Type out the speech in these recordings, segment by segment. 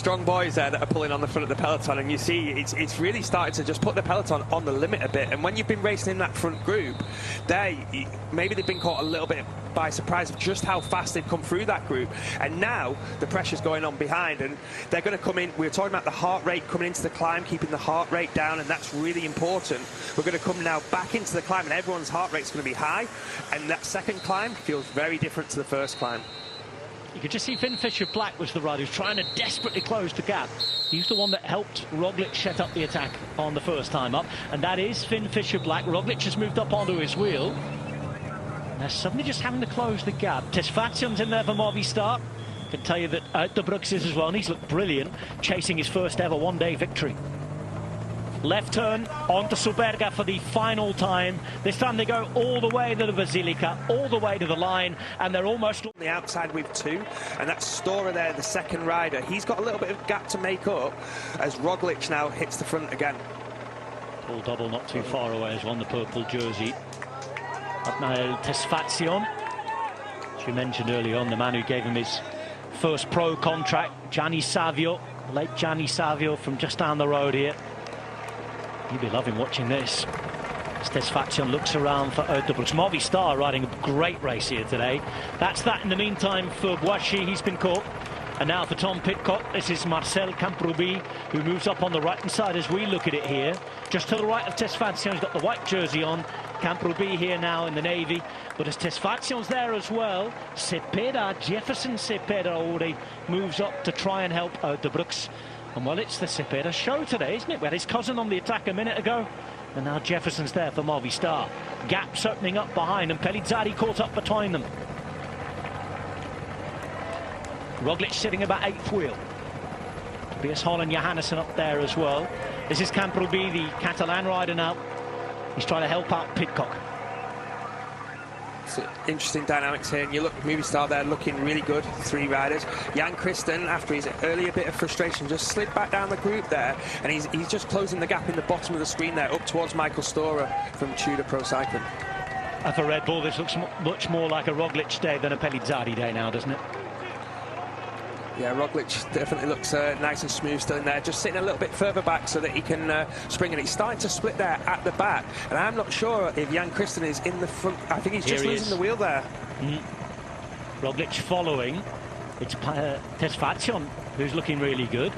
strong boys there that are pulling on the front of the peloton, and you see it's really started to just put the peloton on the limit a bit. And when you've been racing in that front group, maybe they've been caught a little bit by surprise of just how fast they've come through that group, and now the pressure's going on behind, and they're going to come in. We were talking about the heart rate coming into the climb, keeping the heart rate down, and that's really important. We're going to come now back into the climb, and everyone's heart rate's going to be high, and that second climb feels very different to the first climb. You could just see Finn Fisher-Black was the rider who's trying to desperately close the gap. He's the one that helped Roglic set up the attack on the first time up, and that is Finn Fisher-Black. Roglic has moved up onto his wheel. They're suddenly just having to close the gap. Tesfatsion's in there for Movistar. I can tell you that De Bruyck is as well, and he's looked brilliant, chasing his first ever one-day victory. Left turn onto Suberga for the final time. This time they go all the way to the Basilica, all the way to the line, and they're almost on the outside with two, and that's Stora there, the second rider. He's got a little bit of gap to make up as Roglic now hits the front again. Paul Double not too far away as well, the purple jersey. Natnael Tesfatsion, as you mentioned earlier on, the man who gave him his first pro contract, Gianni Savio, late Gianni Savio from just down the road here. You'll be loving watching this. As Tesfatsion looks around for De Bruyck. Movistar riding a great race here today. That's that in the meantime for Boischi, he's been caught. And now for Tom Pidcock, this is Marcel Camprobi, who moves up on the right-hand side as we look at it here. Just to the right of Tesfatsion, he's got the white jersey on. Camprobi here now in the navy. But as Tesfatsion's there as well, Cepeda, Jefferson Cepeda already moves up to try and help De Bruyck. And well, it's the Cepeda show today, isn't it? We had his cousin on the attack a minute ago. And now Jefferson's there for Movistar. Gaps opening up behind, and Pellizzari caught up between them. Roglic sitting about 8th wheel. Tobias Holland Johannesson up there as well. This is Camprobi, the Catalan rider now. He's trying to help out Pidcock. It's interesting dynamics here, and you look at Movistar there looking really good, three riders. Jan Christen, after his earlier bit of frustration, just slid back down the group there, and he's just closing the gap in the bottom of the screen there, up towards Michael Stora from Tudor Pro Cycling. And for Red Bull, this looks much more like a Roglic day than a Pellizzari day now, doesn't it? Yeah, Roglic definitely looks nice and smooth still in there, just sitting a little bit further back so that he can spring it. He's starting to split there at the back, and I'm not sure if Jan Christen is in the front. I think he's just losing the wheel there. Roglic following. It's Tesfatsion who's looking really good.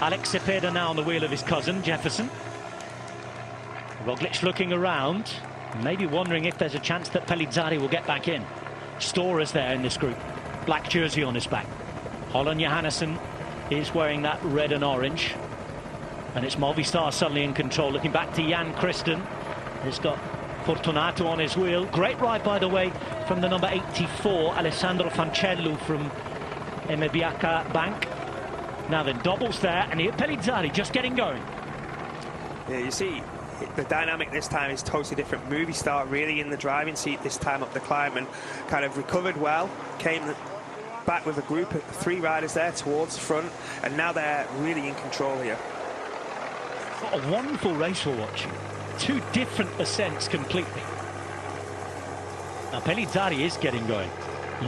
Alex Cepeda now on the wheel of his cousin, Jefferson. Roglic looking around, maybe wondering if there's a chance that Pellizzari will get back in. Stora's there in this group, black jersey on his back. Holland Johannesson is wearing that red and orange, and it's Movistar suddenly in control. Looking back to Jan Christen, he's got Fortunato on his wheel. Great ride, by the way, from the number 84 Alessandro Fancello from Emebiaca Bank. Now then, doubles there, and here Pellizzari just getting going. Yeah, you see the dynamic this time is totally different. Movistar really in the driving seat this time up the climb, and kind of recovered well, came back with a group of three riders there towards the front, and now they're really in control here. What a wonderful race we're watching. Two different ascents completely. Now Pellizzari is getting going.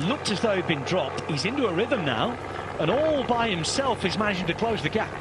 Looked as though he'd been dropped. He's into a rhythm now, and all by himself is managing to close the gap.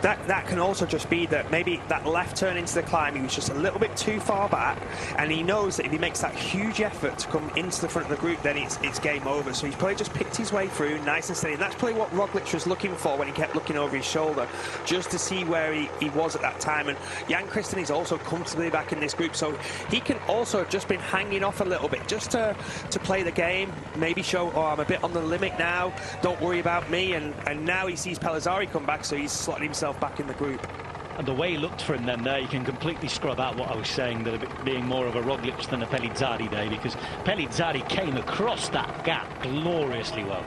That can also just be that maybe that left turn into the climb, he was just a little bit too far back, and he knows that if he makes that huge effort to come into the front of the group, then it's game over. So he's probably just picked his way through nice and steady, and that's probably what Roglic was looking for when he kept looking over his shoulder, just to see where he was at that time. And Jan Christen is also comfortably back in this group, so he can also have just been hanging off a little bit, just to play the game, maybe show, oh, I'm a bit on the limit now, don't worry about me, and now he sees Pellizzari come back, so he's slotted himself back in the group. And the way he looked for him then there, you can completely scrub out what I was saying, that it being more of a Roglic than a Pellizzari day, because Pellizzari came across that gap gloriously well.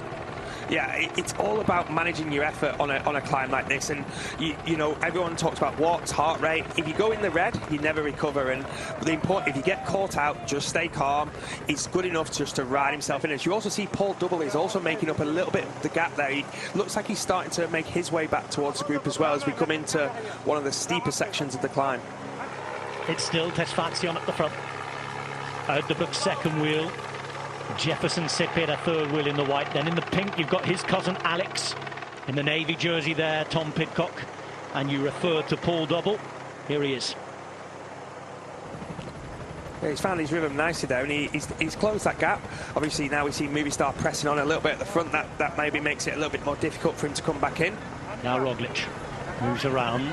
Yeah, it's all about managing your effort on a climb like this, and you know, everyone talks about watts, heart rate. If you go in the red, you never recover, and the important, if you get caught out, just stay calm. It's good enough just to ride himself in. As you also see, Paul Double is also making up a little bit of the gap there. He looks like he's starting to make his way back towards the group as well as we come into one of the steeper sections of the climb. It's still Tesfatsion at the front. De Bruyck's second wheel. Jefferson Cepeda third wheel in the white. Then in the pink you've got his cousin Alex in the navy jersey there, Tom Pidcock. And you referred to Paul Double. Here he is. Yeah, he's found his rhythm nicely there, and he's closed that gap. Obviously now we see Movistar pressing on a little bit at the front. That maybe makes it a little bit more difficult for him to come back in. Now Roglic moves around,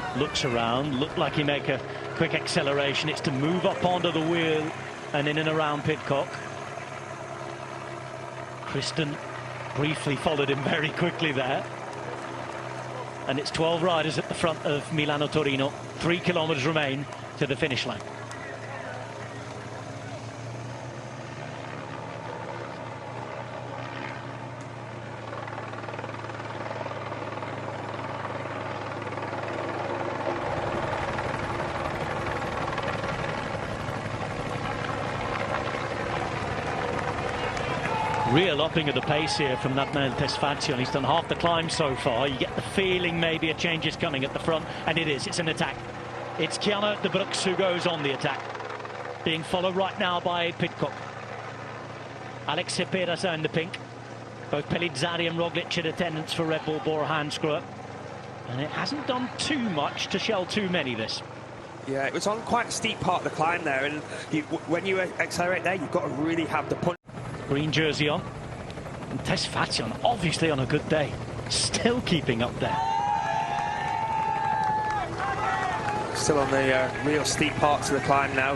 looked like he make a quick acceleration. It's to move up onto the wheel and in and around Pidcock. Kristen briefly followed him very quickly there. And it's 12 riders at the front of Milano Torino. 3 kilometers remain to the finish line. Real upping of the pace here from Natnael Tesfatsion. He's done half the climb so far. You get the feeling maybe a change is coming at the front, and it is. It's an attack. It's Kiana de Brooks who goes on the attack, being followed right now by Pidcock. Alex Cepeda in the pink. Both Pellizzari and Roglic in attendance for Red Bull Bora Hansgrohe. And it hasn't done too much to shell too many, this. Yeah, it was on quite a steep part of the climb there, and when you accelerate there, you've got to really have the punch. Green jersey on, and Tesfatsion obviously on a good day, still keeping up there. Still on the real steep parts of the climb now.